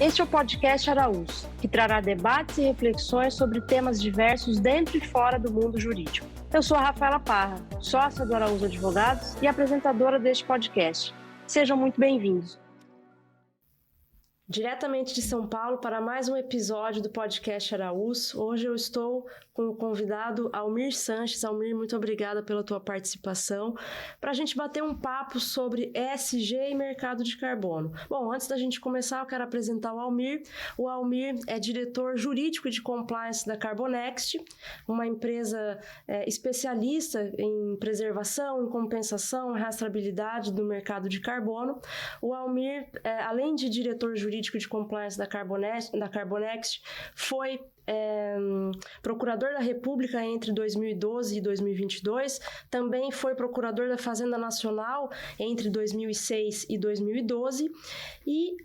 Este é o podcast Araújo, que trará debates e reflexões sobre temas diversos dentro e fora do mundo jurídico. Eu sou a Rafaela Parra, sócia do Araújo Advogados e apresentadora deste podcast. Sejam muito bem-vindos. Diretamente de São Paulo para mais um episódio do podcast Araújo. Hoje eu estou com o convidado Almir Sanches. Almir, muito obrigada pela tua participação, para a gente bater um papo sobre ESG e mercado de carbono. Bom, antes da gente começar, eu quero apresentar o Almir. O Almir é diretor jurídico de compliance da Carbonext, uma empresa especialista em preservação, em compensação, rastreabilidade do mercado de carbono. O Almir, além de diretor jurídico de compliance da Carbonext, foi procurador da República entre 2012 e 2022, também foi procurador da Fazenda Nacional entre 2006 e 2012 e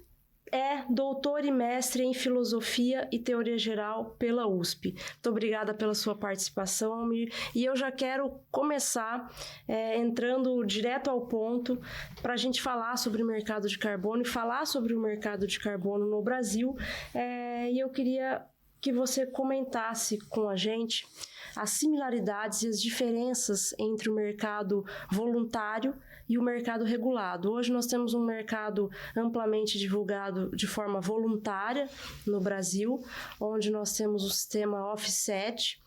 é doutor e mestre em Filosofia e Teoria Geral pela USP. Muito obrigada pela sua participação, Almir. E eu já quero começar entrando direto ao ponto para a gente falar sobre o mercado de carbono e falar sobre o mercado de carbono no Brasil. E eu queria que você comentasse com a gente as similaridades e as diferenças entre o mercado voluntário e o mercado regulado. Hoje nós temos um mercado amplamente divulgado de forma voluntária no Brasil, onde nós temos o sistema offset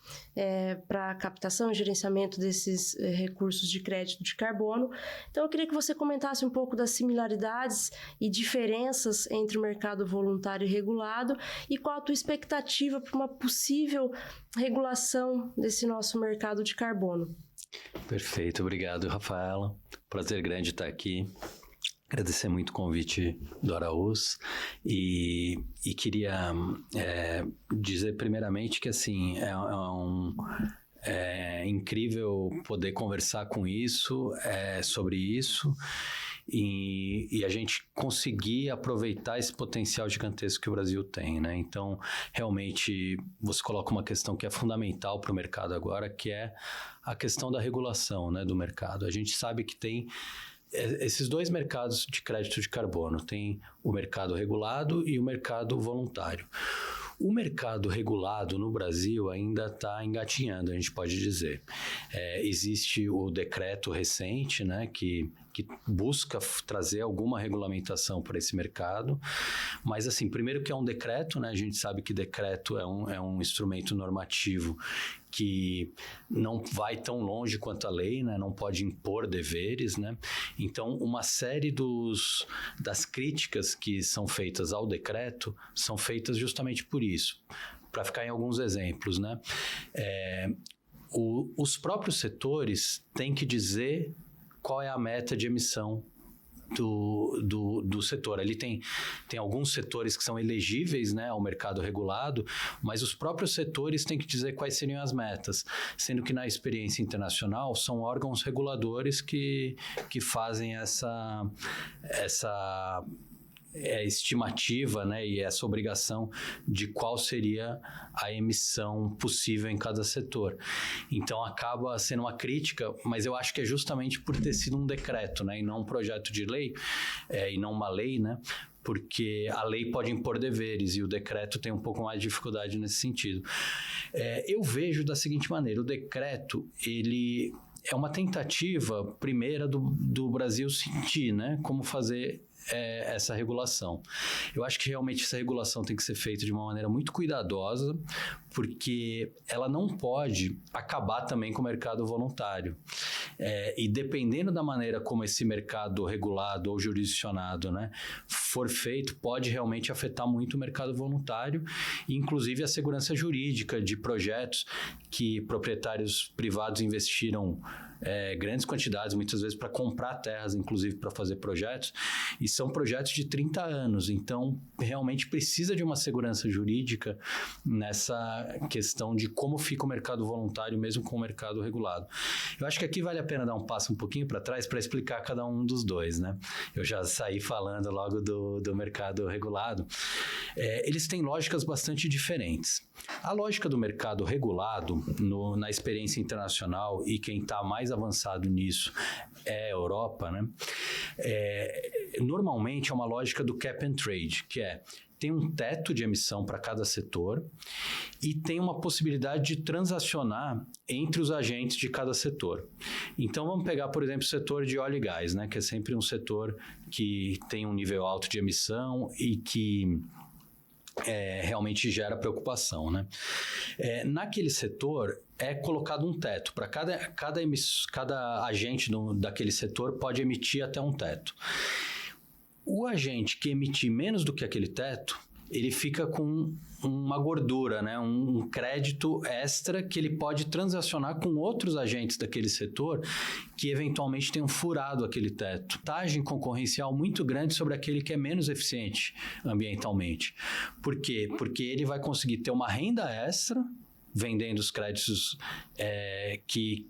para captação e gerenciamento desses recursos de crédito de carbono. Então eu queria que você comentasse um pouco das similaridades e diferenças entre o mercado voluntário e regulado e qual a tua expectativa para uma possível regulação desse nosso mercado de carbono. Perfeito, obrigado, Rafaela. Prazer grande estar aqui. Agradecer muito o convite do Araújo e queria dizer primeiramente que assim é incrível poder conversar sobre isso e a gente conseguir aproveitar esse potencial gigantesco que o Brasil tem, né? Então, realmente, você coloca uma questão que é fundamental para o mercado agora, que é a questão da regulação, né, do mercado. A gente sabe que tem esses dois mercados de crédito de carbono, tem o mercado regulado e o mercado voluntário. O mercado regulado no Brasil ainda está engatinhando, a gente pode dizer. Existe o decreto recente, né, que busca trazer alguma regulamentação para esse mercado, mas assim, primeiro que é um decreto, né, a gente sabe que decreto é um instrumento normativo que não vai tão longe quanto a lei, né? Não pode impor deveres, né? Então, uma série das críticas que são feitas ao decreto são feitas justamente por isso. Para ficar em alguns exemplos, né? Os próprios setores têm que dizer qual é a meta de emissão do setor. Ali tem alguns setores que são elegíveis, né, ao mercado regulado, mas os próprios setores têm que dizer quais seriam as metas, sendo que na experiência internacional são órgãos reguladores que fazem essa estimativa, né, e essa obrigação de qual seria a emissão possível em cada setor. Então acaba sendo uma crítica, mas eu acho que é justamente por ter sido um decreto, né, e não um projeto de lei, e não uma lei, né, porque a lei pode impor deveres e o decreto tem um pouco mais de dificuldade nesse sentido. Eu vejo da seguinte maneira: o decreto, ele é uma tentativa primeira do Brasil sentir, né, como fazer essa regulação. Eu acho que realmente essa regulação tem que ser feita de uma maneira muito cuidadosa, porque ela não pode acabar também com o mercado voluntário. E dependendo da maneira como esse mercado regulado ou jurisdicionado, né, for feito, pode realmente afetar muito o mercado voluntário, inclusive a segurança jurídica de projetos que proprietários privados investiram grandes quantidades, muitas vezes para comprar terras, inclusive para fazer projetos, e são projetos de 30 anos, então realmente precisa de uma segurança jurídica nessa questão de como fica o mercado voluntário mesmo com o mercado regulado. Eu acho que aqui vale a pena dar um passo um pouquinho para trás para explicar cada um dos dois, né? Eu já saí falando logo do mercado regulado. Eles têm lógicas bastante diferentes. A lógica do mercado regulado, na experiência internacional, e quem está mais avançado nisso é a Europa, né? Normalmente é uma lógica do cap and trade, que tem um teto de emissão para cada setor e tem uma possibilidade de transacionar entre os agentes de cada setor. Então, vamos pegar, por exemplo, o setor de óleo e gás, né, que é sempre um setor que tem um nível alto de emissão e que realmente gera preocupação, né? Naquele setor é colocado um teto. Para cada agente daquele setor pode emitir até um teto. O agente que emitir menos do que aquele teto, ele fica com uma gordura, né? Um crédito extra que ele pode transacionar com outros agentes daquele setor que eventualmente tenham furado aquele teto. Vantagem concorrencial muito grande sobre aquele que é menos eficiente ambientalmente. Por quê? Porque ele vai conseguir ter uma renda extra vendendo os créditos que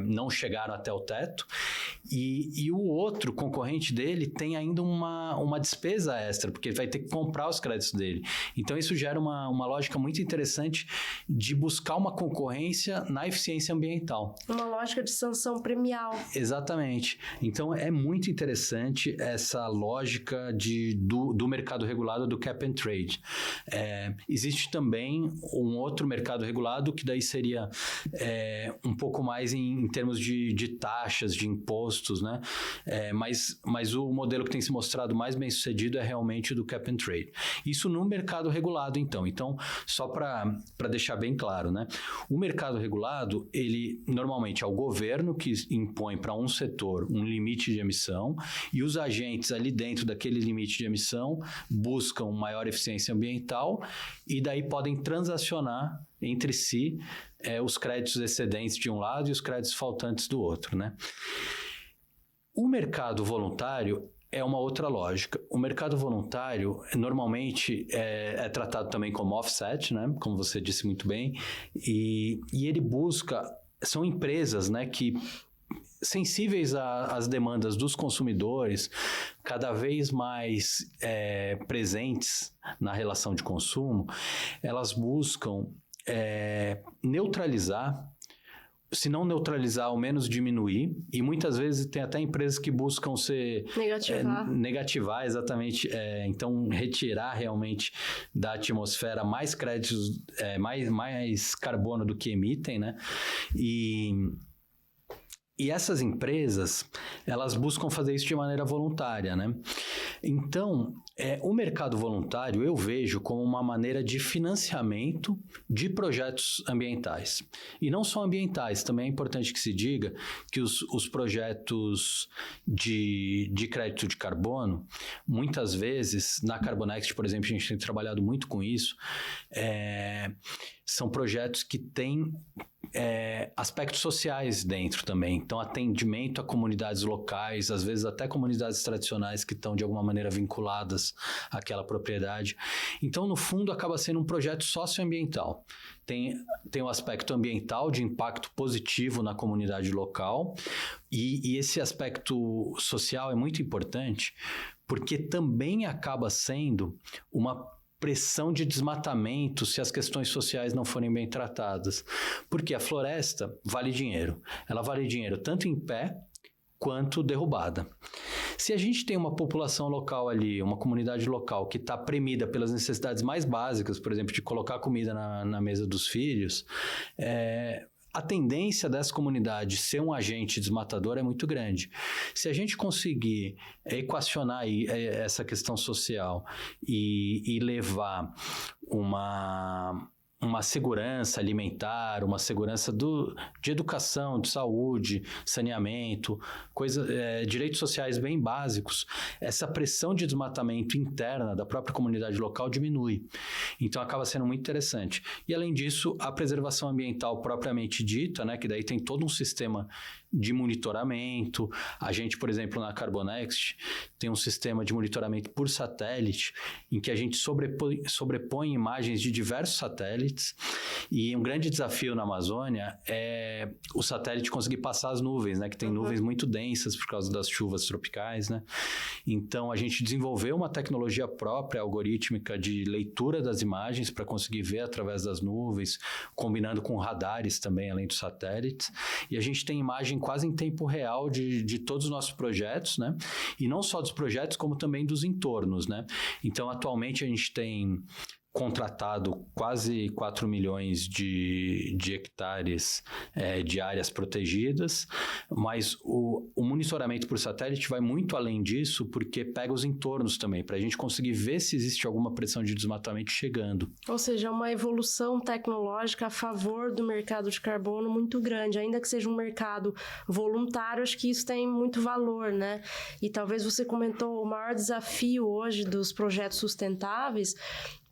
não chegaram até o teto, e o outro concorrente dele tem ainda uma despesa extra, porque ele vai ter que comprar os créditos dele. Então isso gera uma lógica muito interessante de buscar uma concorrência na eficiência ambiental. Uma lógica de sanção premial. Exatamente. Então é muito interessante essa lógica do mercado regulado, do cap and trade. Existe também um outro mercado regulado que daí seria um pouco mais em termos de taxas, de impostos, né? Mas o modelo que tem se mostrado mais bem sucedido é realmente o do cap and trade. Isso no mercado regulado, então. Então, só para deixar bem claro, né? O mercado regulado, ele normalmente é o governo que impõe para um setor um limite de emissão e os agentes ali dentro daquele limite de emissão buscam maior eficiência ambiental e daí podem transacionar entre si os créditos excedentes de um lado e os créditos faltantes do outro, né? O mercado voluntário é uma outra lógica. O mercado voluntário normalmente é tratado também como offset, né? Como você disse muito bem, e ele busca, são empresas, né, que sensíveis às demandas dos consumidores, cada vez mais presentes na relação de consumo, elas buscam neutralizar, se não neutralizar, ao menos diminuir, e muitas vezes tem até empresas que buscam negativar exatamente, então retirar realmente da atmosfera mais créditos, mais carbono do que emitem, né? E essas empresas, elas buscam fazer isso de maneira voluntária, né? Então, o mercado voluntário eu vejo como uma maneira de financiamento de projetos ambientais. E não só ambientais, também é importante que se diga que os projetos de crédito de carbono, muitas vezes, na Carbonext, por exemplo, a gente tem trabalhado muito com isso, são projetos que têm aspectos sociais dentro também. Então, atendimento a comunidades locais, às vezes até comunidades tradicionais que estão de alguma maneira vinculadas àquela propriedade. Então, no fundo, acaba sendo um projeto socioambiental. Tem o aspecto ambiental de impacto positivo na comunidade local e esse aspecto social é muito importante porque também acaba sendo uma pressão de desmatamento se as questões sociais não forem bem tratadas. Porque a floresta vale dinheiro. Ela vale dinheiro tanto em pé quanto derrubada. Se a gente tem uma população local ali, uma comunidade local que está premida pelas necessidades mais básicas, por exemplo, de colocar comida na mesa dos filhos, a tendência dessa comunidade ser um agente desmatador é muito grande. Se a gente conseguir equacionar aí essa questão social e levar uma segurança alimentar, uma segurança de educação, de saúde, saneamento, direitos sociais bem básicos, essa pressão de desmatamento interna da própria comunidade local diminui. Então acaba sendo muito interessante. E além disso, a preservação ambiental propriamente dita, né, que daí tem todo um sistema de monitoramento. A gente, por exemplo, na Carbonext, tem um sistema de monitoramento por satélite, em que a gente sobrepõe imagens de diversos satélites, e um grande desafio na Amazônia é o satélite conseguir passar as nuvens, né, que tem nuvens muito densas por causa das chuvas tropicais, né? Então, a gente desenvolveu uma tecnologia própria, algorítmica, de leitura das imagens imagens para conseguir ver através das nuvens, combinando com radares também, além dos satélites. E a gente tem imagem quase em tempo real de todos os nossos projetos, né? E não só dos projetos, como também dos entornos, né? Então, atualmente, a gente tem contratado quase 4 milhões de hectares de áreas protegidas, mas o monitoramento por satélite vai muito além disso, porque pega os entornos também, para a gente conseguir ver se existe alguma pressão de desmatamento chegando. Ou seja, uma evolução tecnológica a favor do mercado de carbono muito grande, ainda que seja um mercado voluntário, acho que isso tem muito valor, né? E talvez você comentou, o maior desafio hoje dos projetos sustentáveis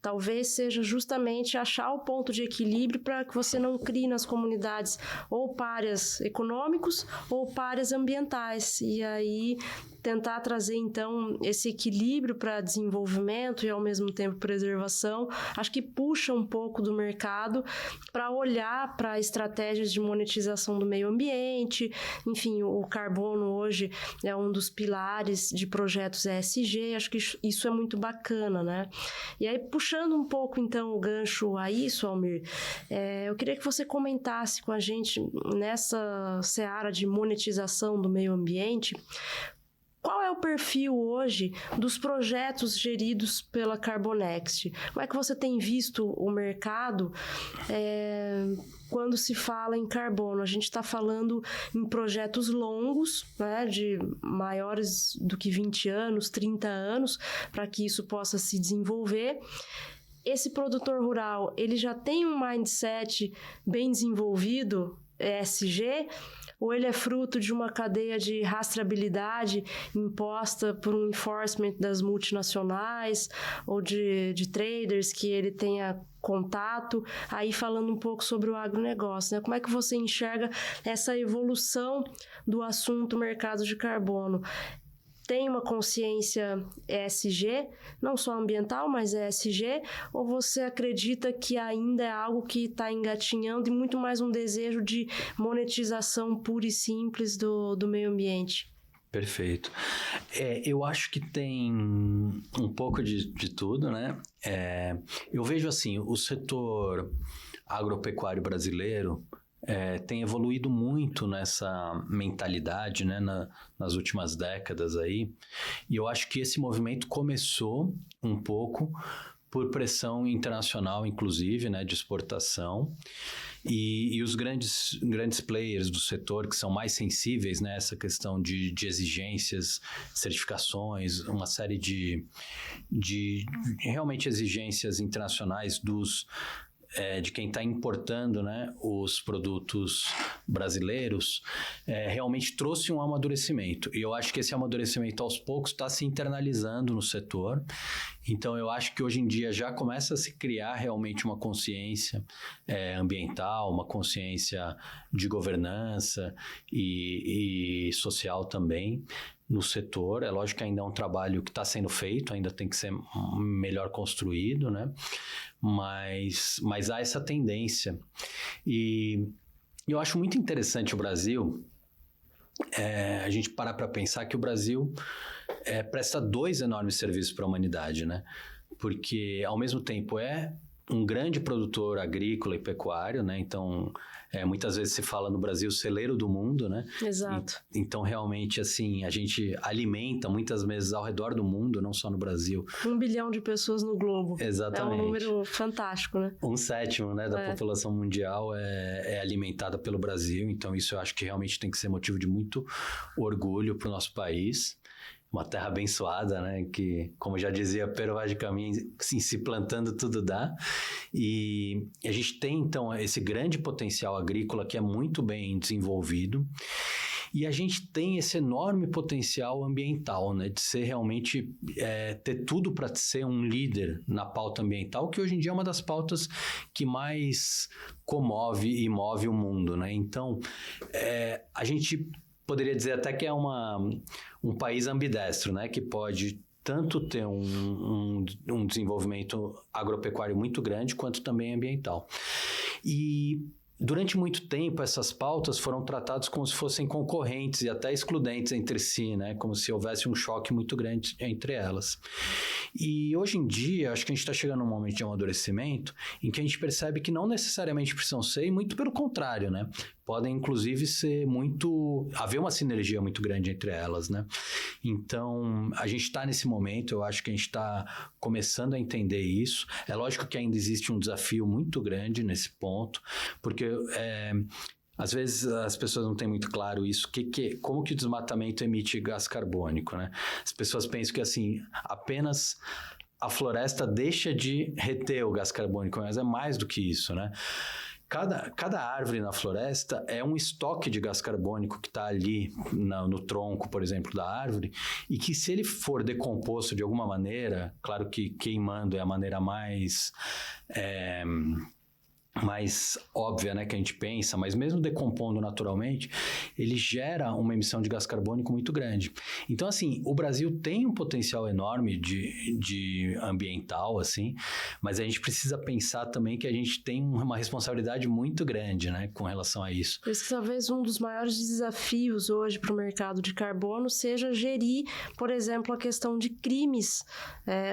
talvez seja justamente achar o ponto de equilíbrio para que você não crie nas comunidades ou párias econômicos ou párias ambientais. E aí tentar trazer, então, esse equilíbrio para desenvolvimento e, ao mesmo tempo, preservação, acho que puxa um pouco do mercado para olhar para estratégias de monetização do meio ambiente. Enfim, o carbono hoje é um dos pilares de projetos ESG, acho que isso é muito bacana, né? E aí, puxando um pouco, então, o gancho a isso, Almir, eu queria que você comentasse com a gente, nessa seara de monetização do meio ambiente, qual é o perfil hoje dos projetos geridos pela Carbonext? Como é que você tem visto o mercado quando se fala em carbono? A gente está falando em projetos longos, né, de maiores do que 20 anos, 30 anos, para que isso possa se desenvolver. Esse produtor rural, ele já tem um mindset bem desenvolvido, ESG, ou ele é fruto de uma cadeia de rastreabilidade imposta por um enforcement das multinacionais ou de traders que ele tenha contato? Aí falando um pouco sobre o agronegócio, né? Como é que você enxerga essa evolução do assunto mercado de carbono? Tem uma consciência ESG, não só ambiental, mas ESG, ou você acredita que ainda é algo que está engatinhando e muito mais um desejo de monetização pura e simples do meio ambiente? Perfeito. Eu acho que tem um pouco de tudo, né? Eu vejo assim, o setor agropecuário brasileiro tem evoluído muito nessa mentalidade, né, nas últimas décadas aí, e eu acho que esse movimento começou um pouco por pressão internacional, inclusive, né, de exportação, e os grandes players do setor que são mais sensíveis, né, essa questão de exigências, certificações, uma série de realmente exigências internacionais de quem está importando, né, os produtos brasileiros, realmente trouxe um amadurecimento. E eu acho que esse amadurecimento, aos poucos, está se internalizando no setor. Então, eu acho que hoje em dia já começa a se criar realmente uma consciência ambiental, uma consciência de governança e social também no setor. É lógico que ainda é um trabalho que está sendo feito, ainda tem que ser melhor construído, né? Mas há essa tendência. E eu acho muito interessante o Brasil, a gente parar para pensar que o Brasil presta 2 enormes serviços para a humanidade, né? Porque, ao mesmo tempo, é um grande produtor agrícola e pecuário, né? Então, muitas vezes se fala no Brasil celeiro do mundo, né? Exato. Então, realmente, assim, a gente alimenta muitas vezes ao redor do mundo, não só no Brasil. 1 bilhão de pessoas no globo. Exatamente. É um número fantástico, né? 1/7, né, da população mundial é alimentada pelo Brasil. Então, isso eu acho que realmente tem que ser motivo de muito orgulho para o nosso país. Uma terra abençoada, né? Que, como já dizia, Pero vai de caminho, assim, se plantando tudo dá. E a gente tem, então, esse grande potencial agrícola que é muito bem desenvolvido. E a gente tem esse enorme potencial ambiental, né? De ser realmente, ter tudo para ser um líder na pauta ambiental, que hoje em dia é uma das pautas que mais comove e move o mundo, né? Então, a gente poderia dizer até que é um país ambidestro, né? Que pode tanto ter um desenvolvimento agropecuário muito grande, quanto também ambiental. E durante muito tempo, essas pautas foram tratadas como se fossem concorrentes e até excludentes entre si, né? Como se houvesse um choque muito grande entre elas. E hoje em dia, acho que a gente está chegando num momento de amadurecimento em que a gente percebe que não necessariamente precisam ser, e muito pelo contrário, né? Podem, inclusive, haver uma sinergia muito grande entre elas, né? Então, a gente está nesse momento, eu acho que a gente está começando a entender isso. É lógico que ainda existe um desafio muito grande nesse ponto, porque às vezes as pessoas não têm muito claro isso, como que o desmatamento emite gás carbônico, né? As pessoas pensam que assim, apenas a floresta deixa de reter o gás carbônico, mas é mais do que isso, né? Cada árvore na floresta é um estoque de gás carbônico que está ali no tronco, por exemplo, da árvore, e que se ele for decomposto de alguma maneira, claro que queimando é a maneira mais óbvia, né, que a gente pensa, mas mesmo decompondo naturalmente, ele gera uma emissão de gás carbônico muito grande. Então, assim, o Brasil tem um potencial enorme de ambiental, assim, mas a gente precisa pensar também que a gente tem uma responsabilidade muito grande, né, com relação a isso. Por isso que talvez um dos maiores desafios hoje para o mercado de carbono seja gerir, por exemplo, a questão de crimes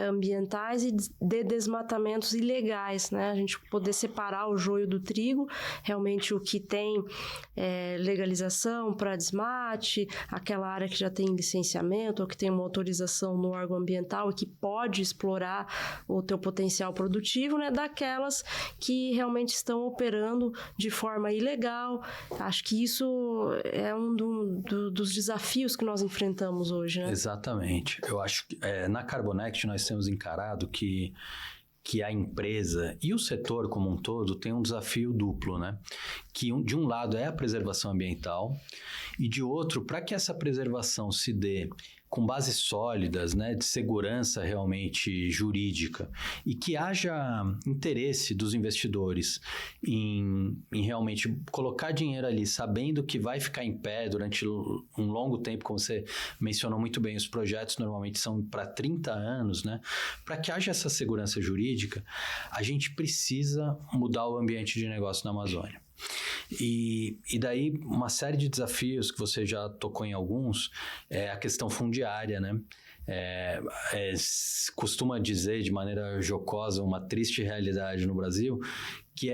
ambientais e de desmatamentos ilegais, né, a gente poder separar o joio do trigo, realmente o que tem legalização para desmate, aquela área que já tem licenciamento ou que tem uma autorização no órgão ambiental e que pode explorar o teu potencial produtivo, né, daquelas que realmente estão operando de forma ilegal. Acho que isso é um dos desafios que nós enfrentamos hoje, né? Exatamente. Eu acho que na Carbonect nós temos encarado que a empresa e o setor como um todo tem um desafio duplo, né? Que de um lado é a preservação ambiental e de outro, para que essa preservação se dê com bases sólidas, né, de segurança realmente jurídica e que haja interesse dos investidores em realmente colocar dinheiro ali, sabendo que vai ficar em pé durante um longo tempo, como você mencionou muito bem, os projetos normalmente são para 30 anos, né? Para que haja essa segurança jurídica, a gente precisa mudar o ambiente de negócio na Amazônia. E daí uma série de desafios que você já tocou em alguns é a questão fundiária, né? Costuma dizer de maneira jocosa uma triste realidade no Brasil que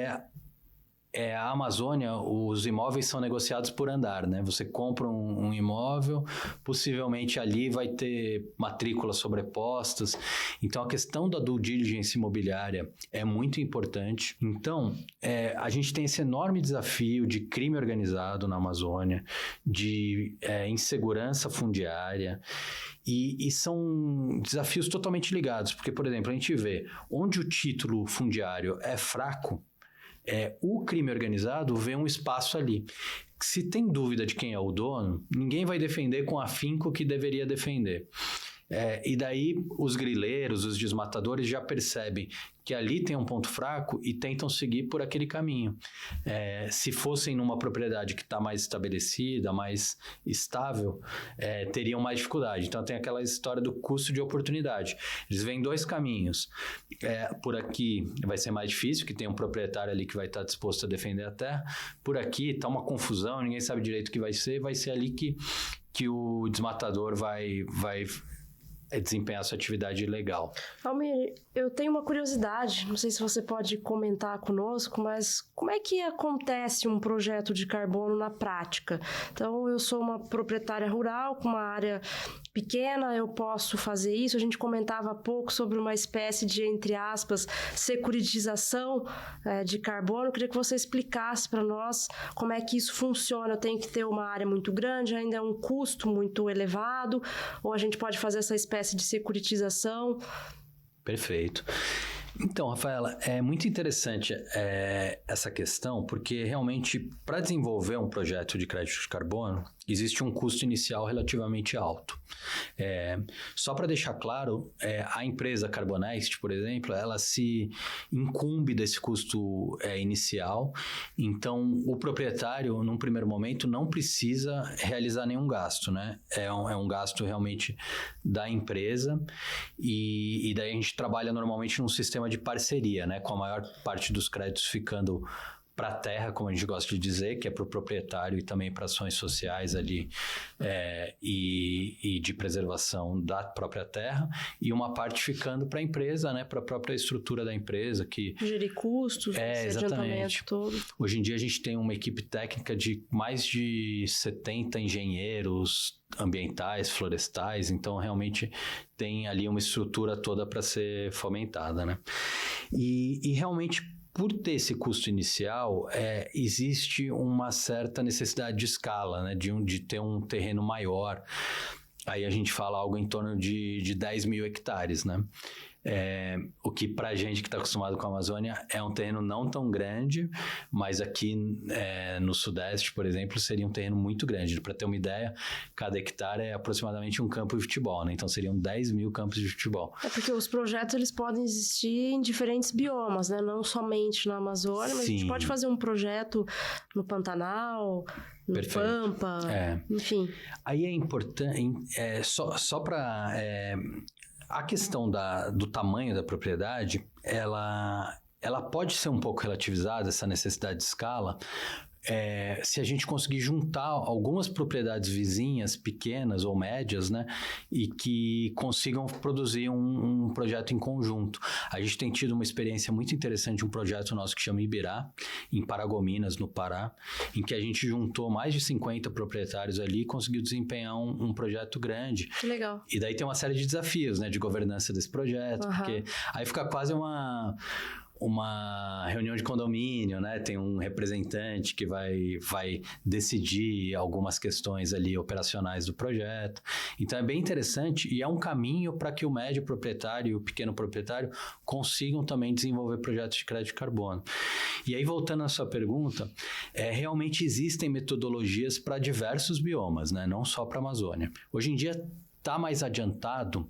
a Amazônia, os imóveis são negociados por andar, né? Você compra um imóvel, possivelmente ali vai ter matrículas sobrepostas. Então, a questão da due diligence imobiliária é muito importante. Então, a gente tem esse enorme desafio de crime organizado na Amazônia, de insegurança fundiária, e são desafios totalmente ligados, porque, por exemplo, a gente vê onde o título fundiário é fraco, o crime organizado vê um espaço ali. Se tem dúvida de quem é o dono, ninguém vai defender com afinco que deveria defender. E daí os grileiros, os desmatadores já percebem que ali tem um ponto fraco e tentam seguir por aquele caminho. Se fossem numa propriedade que está mais estabelecida, mais estável, teriam mais dificuldade. Então tem aquela história do custo de oportunidade. Eles veem dois caminhos. Por aqui vai ser mais difícil, que tem um proprietário ali que vai estar disposto a defender a terra. Por aqui está uma confusão, ninguém sabe direito o que vai ser ali que o desmatador vai desempenhar sua atividade legal. Almir, eu tenho uma curiosidade, não sei se você pode comentar conosco, mas como é que acontece um projeto de carbono na prática? Então, eu sou uma proprietária rural com uma área pequena, eu posso fazer isso. A gente comentava há pouco sobre uma espécie de, entre aspas, securitização de carbono. Eu queria que você explicasse para nós como é que isso funciona. Eu tenho que ter uma área muito grande, ainda é um custo muito elevado, ou a gente pode fazer essa espécie de securitização? Perfeito. Então, Rafaela, é muito interessante essa questão, porque realmente para desenvolver um projeto de crédito de carbono, existe um custo inicial relativamente alto. Só para deixar claro, a empresa Carbonect, por exemplo, ela se incumbe desse custo inicial, então o proprietário, num primeiro momento, não precisa realizar nenhum gasto, né? É um gasto realmente da empresa e daí a gente trabalha normalmente num sistema de parceria, né? Com a maior parte dos créditos ficando para a terra, como a gente gosta de dizer, que é para o proprietário e também para ações sociais ali e de preservação da própria terra, e uma parte ficando para a empresa, né, para a própria estrutura da empresa. Que gerir custos, esse adiantamento todo. Hoje em dia a gente tem uma equipe técnica de mais de 70 engenheiros ambientais, florestais, então realmente tem ali uma estrutura toda para ser fomentada, né? E realmente, por ter esse custo inicial, existe uma certa necessidade de escala, né? De ter um terreno maior. Aí a gente fala algo em torno de 10 mil hectares, né? O que pra gente que está acostumado com a Amazônia é um terreno não tão grande, mas aqui no Sudeste, por exemplo, seria um terreno muito grande. Para ter uma ideia, cada hectare é aproximadamente um campo de futebol, né? Então seriam 10 mil campos de futebol. Porque os projetos eles podem existir em diferentes biomas, né? Não somente na Amazônia, mas Sim. A gente pode fazer um projeto no Pantanal, no Perfeito. Pampa, enfim. Aí é importante, só para... A questão do tamanho da propriedade, ela pode ser um pouco relativizada, essa necessidade de escala, se a gente conseguir juntar algumas propriedades vizinhas, pequenas ou médias, né, e que consigam produzir um projeto em conjunto. A gente tem tido uma experiência muito interessante de um projeto nosso que chama Ibirá, em Paragominas, no Pará, em que a gente juntou mais de 50 proprietários ali e conseguiu desempenhar um projeto grande. Que legal. E daí tem uma série de desafios, né, de governança desse projeto, porque aí fica quase uma reunião de condomínio, né? Tem um representante que vai decidir algumas questões ali operacionais do projeto. Então é bem interessante e é um caminho para que o médio proprietário e o pequeno proprietário consigam também desenvolver projetos de crédito de carbono. E aí, voltando à sua pergunta, realmente existem metodologias para diversos biomas, né? Não só para a Amazônia. Hoje em dia está mais adiantado...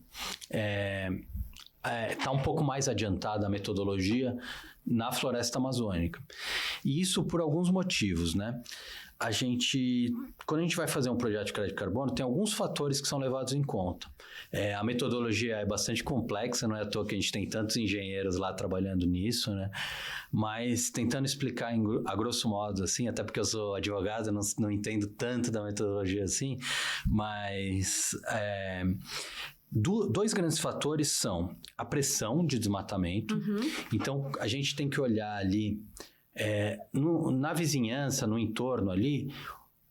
Está um pouco mais adiantada a metodologia na floresta amazônica. E isso por alguns motivos, né? Quando a gente vai fazer um projeto de crédito de carbono, tem alguns fatores que são levados em conta. A metodologia é bastante complexa, não é à toa que a gente tem tantos engenheiros lá trabalhando nisso, né? Mas tentando explicar a grosso modo, assim, até porque eu sou advogado, não entendo tanto da metodologia assim, mas... Dois grandes fatores são a pressão de desmatamento. Então, a gente tem que olhar ali na vizinhança, no entorno ali,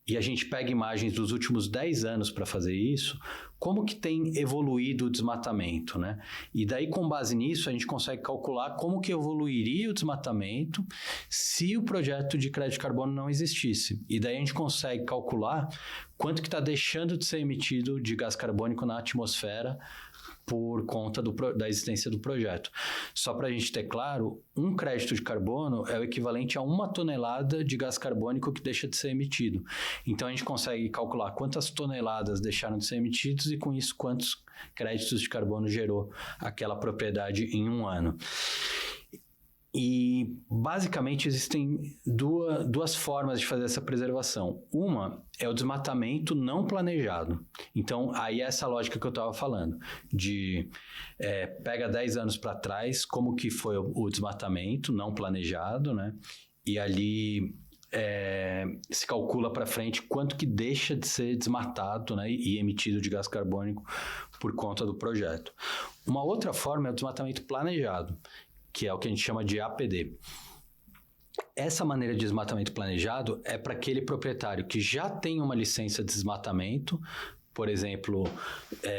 e a gente pega imagens dos últimos 10 anos para fazer isso, como que tem evoluído o desmatamento, né? E daí, com base nisso, a gente consegue calcular como que evoluiria o desmatamento se o projeto de crédito de carbono não existisse. E daí a gente consegue calcular quanto que está deixando de ser emitido de gás carbônico na atmosfera por conta da existência do projeto. Só para a gente ter claro, um crédito de carbono é o equivalente a 1 tonelada de gás carbônico que deixa de ser emitido. Então, a gente consegue calcular quantas toneladas deixaram de ser emitidos e, com isso, quantos créditos de carbono gerou aquela propriedade em um ano. E, basicamente, existem duas formas de fazer essa preservação. Uma é o desmatamento não planejado. Então, aí é essa lógica que eu estava falando, de pega 10 anos para trás, como que foi o desmatamento não planejado, né? E ali se calcula para frente quanto que deixa de ser desmatado, né, e emitido de gás carbônico por conta do projeto. Uma outra forma é o desmatamento planejado, que é o que a gente chama de APD. Essa maneira de desmatamento planejado é para aquele proprietário que já tem uma licença de desmatamento, por exemplo,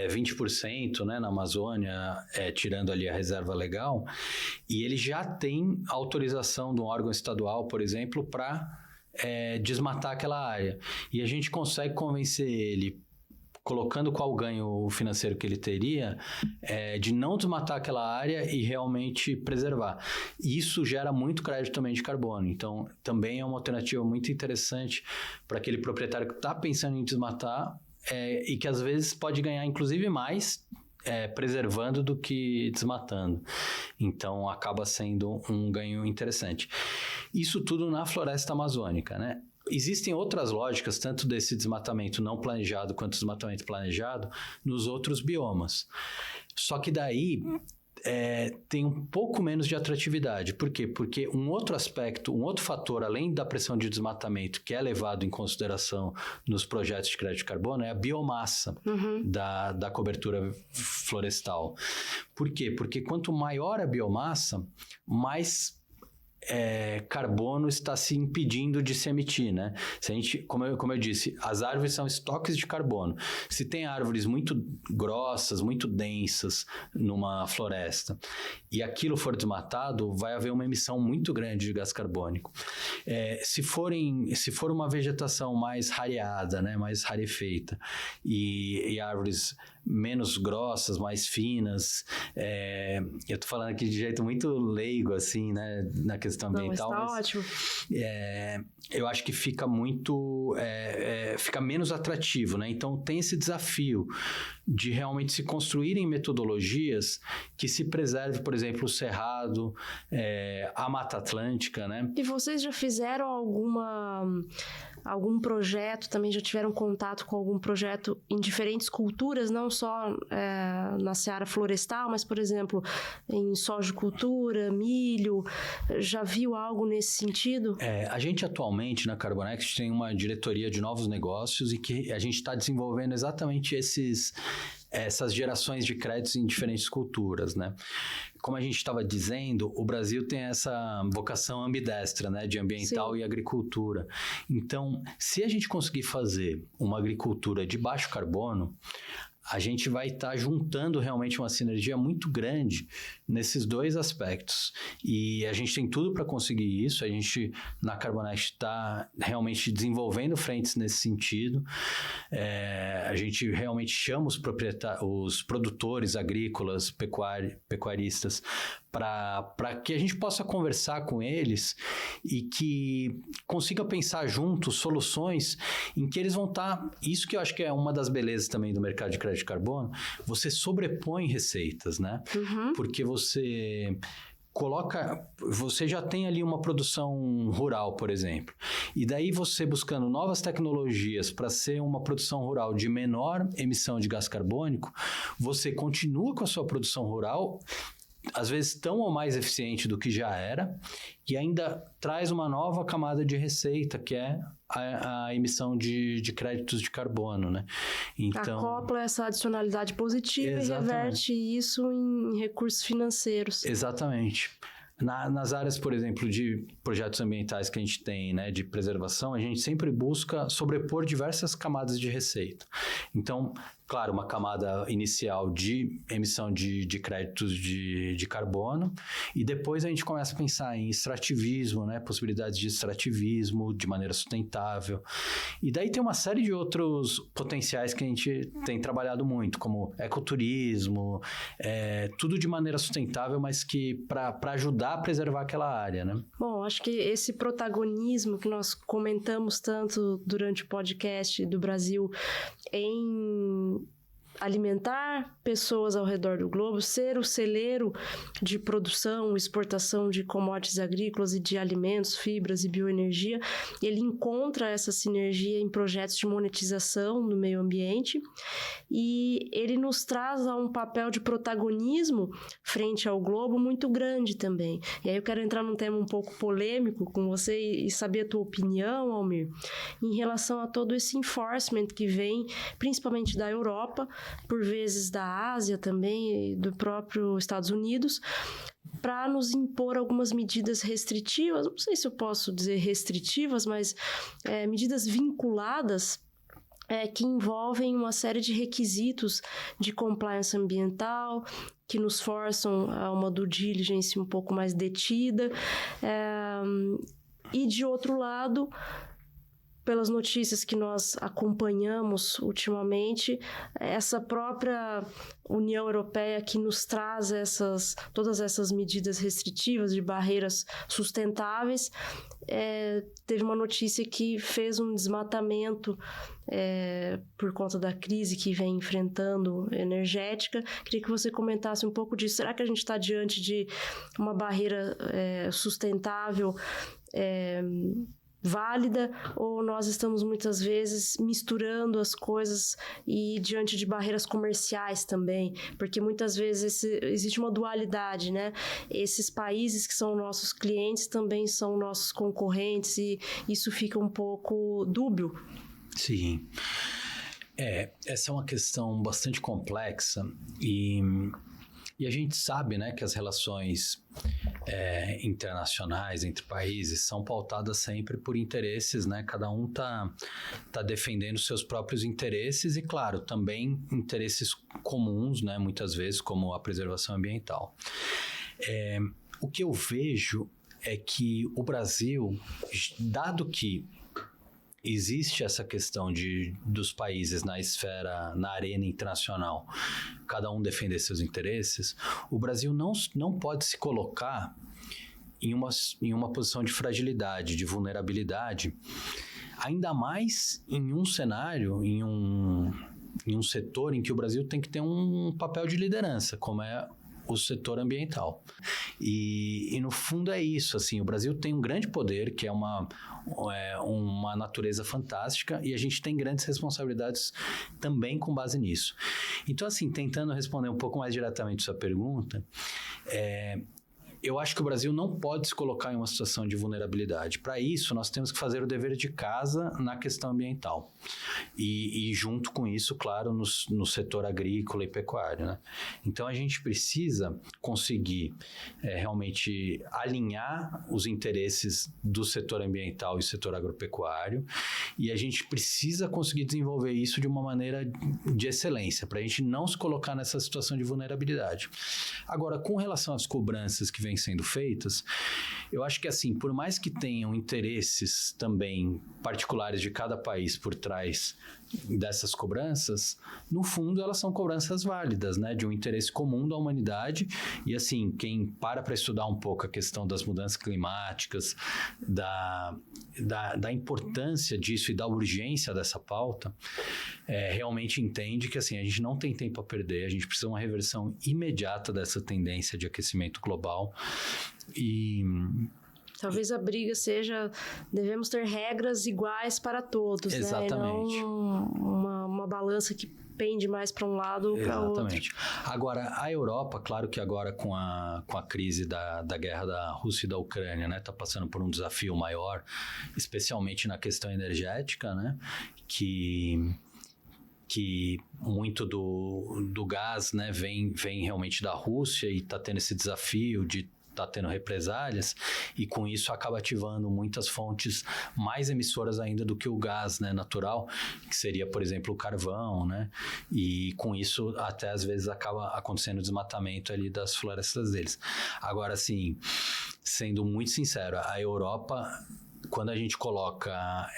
20%, né, na Amazônia, tirando ali a reserva legal, e ele já tem autorização de um órgão estadual, por exemplo, para desmatar aquela área. E a gente consegue convencer ele, colocando qual ganho financeiro que ele teria, de não desmatar aquela área e realmente preservar. E isso gera muito crédito também de carbono. Então, também é uma alternativa muito interessante para aquele proprietário que está pensando em desmatar e que às vezes pode ganhar inclusive mais preservando do que desmatando. Então, acaba sendo um ganho interessante. Isso tudo na floresta amazônica, né? Existem outras lógicas, tanto desse desmatamento não planejado quanto desmatamento planejado, nos outros biomas. Só que daí tem um pouco menos de atratividade. Por quê? Porque um outro aspecto, um outro fator, além da pressão de desmatamento, que é levado em consideração nos projetos de crédito de carbono, é a biomassa da cobertura florestal. Por quê? Porque quanto maior a biomassa, mais carbono está se impedindo de se emitir, né? Se a gente, como eu disse, as árvores são estoques de carbono. Se tem árvores muito grossas, muito densas numa floresta e aquilo for desmatado, vai haver uma emissão muito grande de gás carbônico. Se for uma vegetação mais rareada, né, mais rarefeita e árvores menos grossas, mais finas, eu tô falando aqui de jeito muito leigo, assim, né, na questão ambiental. Não, está ótimo. Eu acho que fica muito, fica menos atrativo, né? Então tem esse desafio de realmente se construírem metodologias que se preserve, por exemplo, o cerrado, a Mata Atlântica, né? E vocês já fizeram algum projeto, também já tiveram contato com algum projeto em diferentes culturas, não só na seara florestal, mas, por exemplo, em sojicultura, milho, já viu algo nesse sentido? A gente atualmente na Carbonext tem uma diretoria de novos negócios e que a gente está desenvolvendo exatamente essas gerações de créditos em diferentes culturas, né? Como a gente estava dizendo, o Brasil tem essa vocação ambidestra, né? De ambiental e agricultura. Então, se a gente conseguir fazer uma agricultura de baixo carbono, a gente vai estar juntando realmente uma sinergia muito grande nesses dois aspectos. E a gente tem tudo para conseguir isso. A gente, na Carbonext, está realmente desenvolvendo frentes nesse sentido. A gente realmente chama os produtores agrícolas, pecuaristas, para que a gente possa conversar com eles e que consiga pensar juntos soluções em que eles vão estar... Isso que eu acho que é uma das belezas também do mercado de crédito de carbono, você sobrepõe receitas, né? Porque você já tem ali uma produção rural, por exemplo. E daí você buscando novas tecnologias para ser uma produção rural de menor emissão de gás carbônico, você continua com a sua produção rural, às vezes tão ou mais eficiente do que já era, e ainda traz uma nova camada de receita, que é a emissão de créditos de carbono, né? Então, acopla essa adicionalidade positiva e reverte isso em recursos financeiros. Exatamente. Nas áreas, por exemplo, de projetos ambientais que a gente tem, né, de preservação, a gente sempre busca sobrepor diversas camadas de receita. Então, claro, uma camada inicial de emissão de créditos de carbono, e depois a gente começa a pensar em extrativismo, né, possibilidades de extrativismo de maneira sustentável. E daí tem uma série de outros potenciais que a gente tem trabalhado muito, como ecoturismo, tudo de maneira sustentável, mas que para ajudar a preservar aquela área, né? Bom, acho que esse protagonismo que nós comentamos tanto durante o podcast do Brasil em alimentar pessoas ao redor do globo, ser o celeiro de produção, exportação de commodities agrícolas e de alimentos, fibras e bioenergia, ele encontra essa sinergia em projetos de monetização do meio ambiente e ele nos traz a um papel de protagonismo frente ao globo muito grande também. E aí eu quero entrar num tema um pouco polêmico com você e saber a tua opinião, Almir, em relação a todo esse enforcement que vem principalmente da Europa, por vezes da Ásia também e do próprio Estados Unidos, para nos impor algumas medidas restritivas, não sei se eu posso dizer restritivas, mas medidas vinculadas que envolvem uma série de requisitos de compliance ambiental, que nos forçam a uma due diligence um pouco mais detida, e de outro lado, pelas notícias que nós acompanhamos ultimamente, essa própria União Europeia que nos traz todas essas medidas restritivas de barreiras sustentáveis, teve uma notícia que fez um desmatamento por conta da crise que vem enfrentando energética. Queria que você comentasse um pouco disso. Será que a gente está diante de uma barreira sustentável válida, ou nós estamos muitas vezes misturando as coisas e diante de barreiras comerciais também, porque muitas vezes existe uma dualidade, né? Esses países que são nossos clientes também são nossos concorrentes e isso fica um pouco dúbio. Sim. Essa é uma questão bastante complexa e a gente sabe, né, que as relações internacionais entre países são pautadas sempre por interesses, né? Cada um tá defendendo seus próprios interesses e, claro, também interesses comuns, né? Muitas vezes, como a preservação ambiental. O que eu vejo é que o Brasil, dado que existe essa questão dos países na arena internacional, cada um defender seus interesses, o Brasil não pode se colocar em uma posição de fragilidade, de vulnerabilidade, ainda mais em um cenário, em um setor em que o Brasil tem que ter um papel de liderança, como é o setor ambiental. E no fundo é isso, assim, o Brasil tem um grande poder, que é uma natureza fantástica, e a gente tem grandes responsabilidades também com base nisso. Então, assim, tentando responder um pouco mais diretamente a sua pergunta, eu acho que o Brasil não pode se colocar em uma situação de vulnerabilidade. Para isso, nós temos que fazer o dever de casa na questão ambiental. E junto com isso, claro, no setor agrícola e pecuário, né? Então, a gente precisa conseguir realmente alinhar os interesses do setor ambiental e setor agropecuário, e a gente precisa conseguir desenvolver isso de uma maneira de excelência, para a gente não se colocar nessa situação de vulnerabilidade. Agora, com relação às cobranças que vêm sendo feitas, eu acho que, assim, por mais que tenham interesses também particulares de cada país por trás dessas cobranças, no fundo elas são cobranças válidas, né, de um interesse comum da humanidade. E, assim, quem para estudar um pouco a questão das mudanças climáticas, da importância disso e da urgência dessa pauta, realmente entende que, assim, a gente não tem tempo a perder, a gente precisa de uma reversão imediata dessa tendência de aquecimento global. E talvez a briga seja, devemos ter regras iguais para todos, exatamente, né? E não uma balança que pende mais para um lado ou para outro. Exatamente. Agora, a Europa, claro que agora com a crise da guerra da Rússia e da Ucrânia, né, está passando por um desafio maior, especialmente na questão energética, né, que muito do gás, né, vem realmente da Rússia e está tendo esse desafio de está tendo represálias, e com isso acaba ativando muitas fontes mais emissoras ainda do que o gás, né, natural, que seria, por exemplo, o carvão, né? E com isso até às vezes acaba acontecendo o desmatamento ali das florestas deles. Agora, assim, sendo muito sincero, a Europa, quando a gente coloca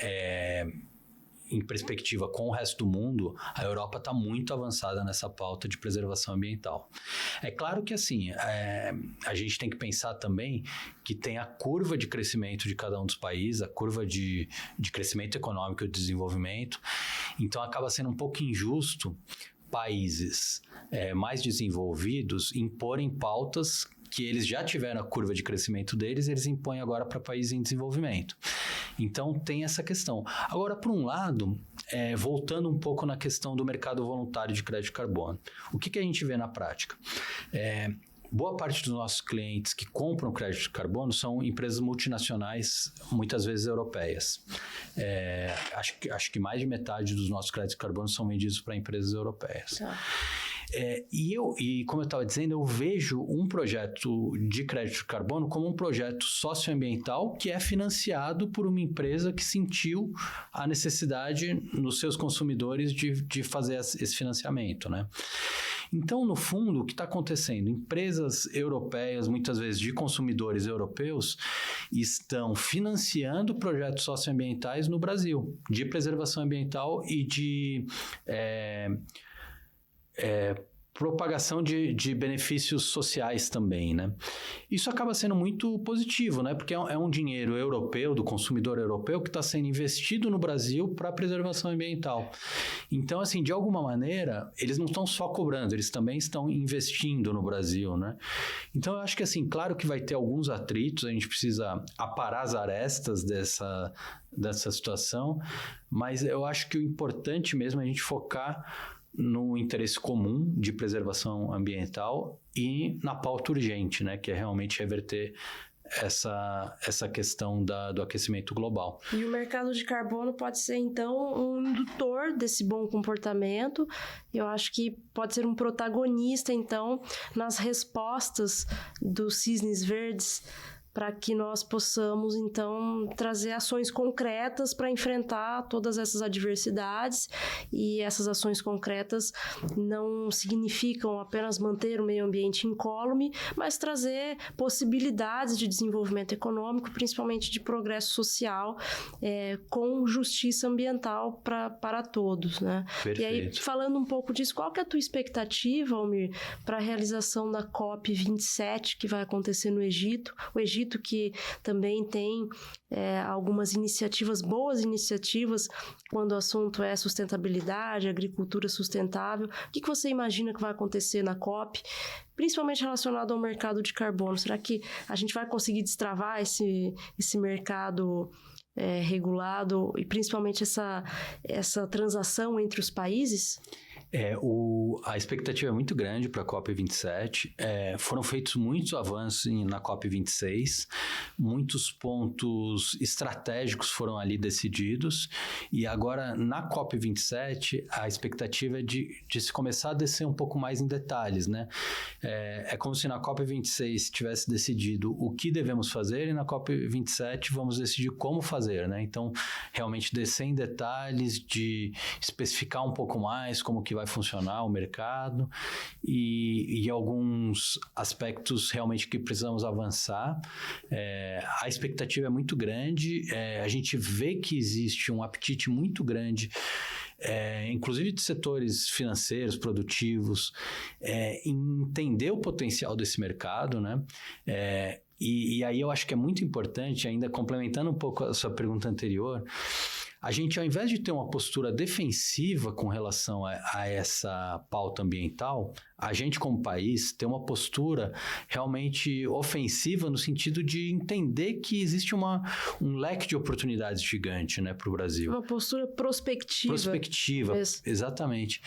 em perspectiva com o resto do mundo, a Europa está muito avançada nessa pauta de preservação ambiental. É claro que, assim, a gente tem que pensar também que tem a curva de crescimento de cada um dos países, a curva de crescimento econômico e de desenvolvimento, então acaba sendo um pouco injusto países mais desenvolvidos imporem pautas que eles já tiveram a curva de crescimento deles, eles impõem agora para países em desenvolvimento. Então, tem essa questão. Agora, por um lado, voltando um pouco na questão do mercado voluntário de crédito de carbono, o que a gente vê na prática? Boa parte dos nossos clientes que compram crédito de carbono são empresas multinacionais, muitas vezes europeias. Acho que mais de metade dos nossos créditos de carbono são vendidos para empresas europeias. Tá. E como eu estava dizendo, eu vejo um projeto de crédito de carbono como um projeto socioambiental que é financiado por uma empresa que sentiu a necessidade nos seus consumidores de fazer esse financiamento, né? Então, no fundo, o que está acontecendo? Empresas europeias, muitas vezes de consumidores europeus, estão financiando projetos socioambientais no Brasil, de preservação ambiental e de propagação de benefícios sociais também, né? Isso acaba sendo muito positivo, né? Porque é um dinheiro europeu, do consumidor europeu, que está sendo investido no Brasil para a preservação ambiental. Então, assim, de alguma maneira, eles não estão só cobrando, eles também estão investindo no Brasil, né? Então, eu acho que, assim, claro que vai ter alguns atritos, a gente precisa aparar as arestas dessa situação, mas eu acho que o importante mesmo é a gente focar no interesse comum de preservação ambiental e na pauta urgente, né, que é realmente reverter essa questão do aquecimento global. E o mercado de carbono pode ser, então, um indutor desse bom comportamento. Eu acho que pode ser um protagonista, então, nas respostas dos cisnes verdes, para que nós possamos, então, trazer ações concretas para enfrentar todas essas adversidades. E essas ações concretas não significam apenas manter o meio ambiente incólume, mas trazer possibilidades de desenvolvimento econômico, principalmente de progresso social, com justiça ambiental para todos, né? Perfeito. E aí, falando um pouco disso, qual que é a tua expectativa, Almir, para a realização da COP27, que vai acontecer no Egito? O Egito que também tem algumas iniciativas, boas iniciativas, quando o assunto é sustentabilidade, agricultura sustentável. O que você imagina que vai acontecer na COP, principalmente relacionado ao mercado de carbono? Será que a gente vai conseguir destravar esse mercado regulado e principalmente essa transação entre os países? A expectativa é muito grande para a COP27. Foram feitos muitos avanços na COP26, muitos pontos estratégicos foram ali decididos, e agora na COP27 a expectativa é de se começar a descer um pouco mais em detalhes, né? É como se na COP26 tivesse decidido o que devemos fazer e na COP27 vamos decidir como fazer, né? Então, realmente descer em detalhes, de especificar um pouco mais como que vai funcionar o mercado e alguns aspectos realmente que precisamos avançar. A expectativa é muito grande, a gente vê que existe um apetite muito grande, inclusive de setores financeiros, produtivos, em entender o potencial desse mercado, né? E aí eu acho que é muito importante, ainda complementando um pouco a sua pergunta anterior, a gente, ao invés de ter uma postura defensiva com relação a essa pauta ambiental, a gente, como país, tem uma postura realmente ofensiva no sentido de entender que existe um leque de oportunidades gigante, né, para o Brasil. Uma postura prospectiva. Prospectiva, exatamente.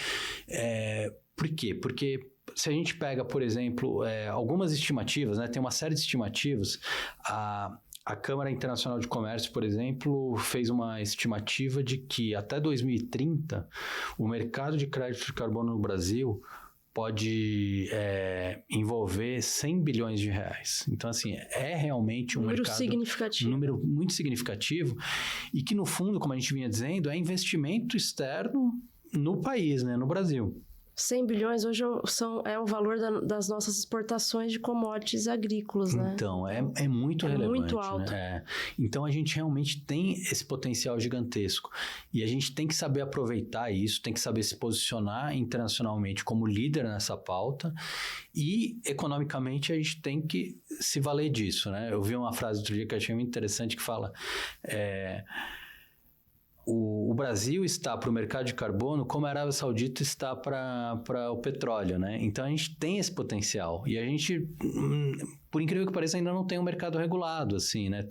Por quê? Porque se a gente pega, por exemplo, algumas estimativas, né, tem uma série de estimativas, a Câmara Internacional de Comércio, por exemplo, fez uma estimativa de que até 2030 o mercado de crédito de carbono no Brasil pode envolver 100 bilhões de reais. Então, assim, é realmente um mercado... significativo. Um número muito significativo e que, no fundo, como a gente vinha dizendo, é investimento externo no país, né, no Brasil. 100 bilhões hoje é o valor das nossas exportações de commodities agrícolas, né? Então, é muito relevante. É muito alto. Né? Então, a gente realmente tem esse potencial gigantesco. E a gente tem que saber aproveitar isso, tem que saber se posicionar internacionalmente como líder nessa pauta e, economicamente, a gente tem que se valer disso, né? Eu vi uma frase outro dia que eu achei muito interessante que fala... O Brasil está para o mercado de carbono como a Arábia Saudita está para o petróleo, né? Então, a gente tem esse potencial. E a gente, por incrível que pareça, ainda não tem um mercado regulado, assim, né?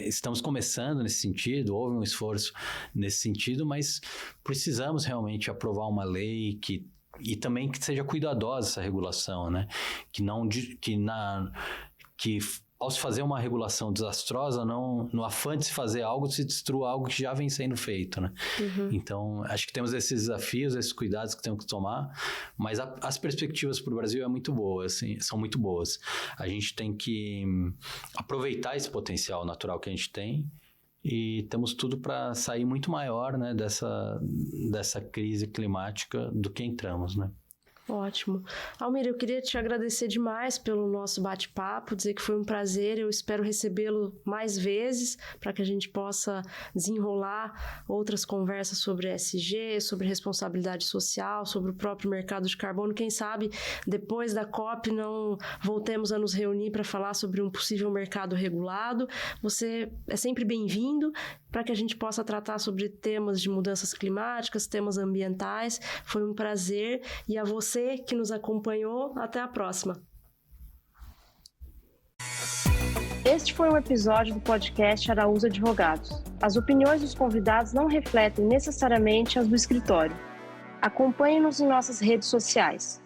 Estamos começando nesse sentido, houve um esforço nesse sentido, mas precisamos realmente aprovar uma lei e também que seja cuidadosa essa regulação, né? Que ao se fazer uma regulação desastrosa, no afã de se fazer algo, se destrua algo que já vem sendo feito, né? Uhum. Então, acho que temos esses desafios, esses cuidados que temos que tomar, mas as perspectivas para o Brasil assim, são muito boas. A gente tem que aproveitar esse potencial natural que a gente tem e temos tudo para sair muito maior, né, dessa crise climática do que entramos, né? Ótimo. Almir, eu queria te agradecer demais pelo nosso bate-papo, dizer que foi um prazer, eu espero recebê-lo mais vezes para que a gente possa desenrolar outras conversas sobre ESG, sobre responsabilidade social, sobre o próprio mercado de carbono. Quem sabe depois da COP não voltemos a nos reunir para falar sobre um possível mercado regulado. Você é sempre bem-vindo para que a gente possa tratar sobre temas de mudanças climáticas, temas ambientais. Foi um prazer e a você que nos acompanhou, até a próxima. Este foi um episódio do podcast Araújo Advogados. As opiniões dos convidados não refletem necessariamente as do escritório. Acompanhe-nos em nossas redes sociais.